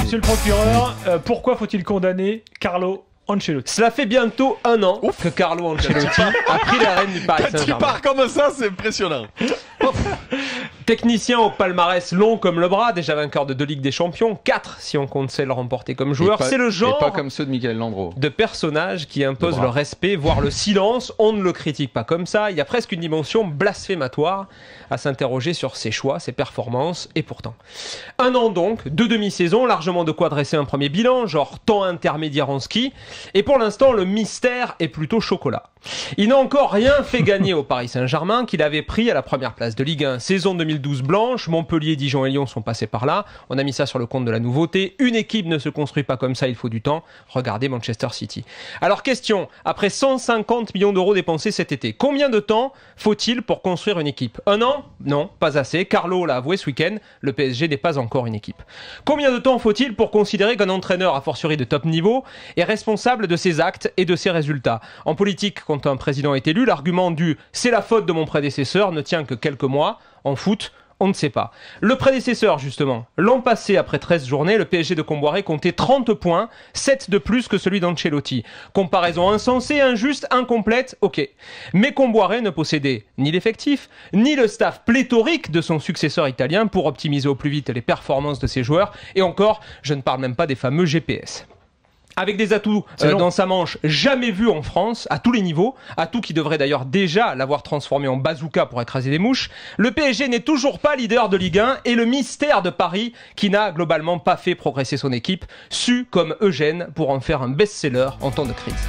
monsieur le procureur, pourquoi faut-il condamner Carlo Ancelotti? Cela fait bientôt 1 an que Carlo Ancelotti a pris la rêne du Paris Quand tu Saint-Germain. pars comme ça, c'est impressionnant. Technicien au palmarès long comme le bras, déjà vainqueur de 2 Ligues des Champions, 4 si on compte celle remportée comme joueur. C'est le genre et pas comme ceux de Michael Landreau. de personnage qui impose le respect, voire le silence. On ne le critique pas comme ça. Il y a presque une dimension blasphématoire à s'interroger sur ses choix, ses performances, et pourtant. 1 an donc, 2 demi-saisons, largement de quoi dresser un premier bilan, genre temps intermédiaire en ski. Et pour l'instant, le mystère est plutôt chocolat. Il n'a encore rien fait gagner au Paris Saint-Germain qu'il avait pris à la première place de Ligue 1. Saison 2012 blanche, Montpellier, Dijon et Lyon sont passés par là. On a mis ça sur le compte de la nouveauté. Une équipe ne se construit pas comme ça, il faut du temps. Regardez Manchester City. Alors question, après 150 millions d'euros dépensés cet été, combien de temps faut-il pour construire une équipe? 1 an? Non, pas assez. Carlo l'a avoué ce week-end, le PSG n'est pas encore une équipe. Combien de temps faut-il pour considérer qu'un entraîneur, a fortiori de top niveau, est responsable de ses actes et de ses résultats? En politique, quand un président est élu, l'argument du « c'est la faute de mon prédécesseur » ne tient que quelques mois. En foot, on ne sait pas. Le prédécesseur, justement. L'an passé, après 13 journées, le PSG de Comboiré comptait 30 points, 7 de plus que celui d'Ancelotti. Comparaison insensée, injuste, incomplète, ok. Mais Comboiré ne possédait ni l'effectif, ni le staff pléthorique de son successeur italien pour optimiser au plus vite les performances de ses joueurs. Et encore, je ne parle même pas des fameux GPS. Avec des atouts dans sa manche jamais vus en France, à tous les niveaux, atouts qui devraient d'ailleurs déjà l'avoir transformé en bazooka pour écraser des mouches, le PSG n'est toujours pas leader de Ligue 1 et le mystère de Paris, qui n'a globalement pas fait progresser son équipe, su comme Eugène pour en faire un best-seller en temps de crise.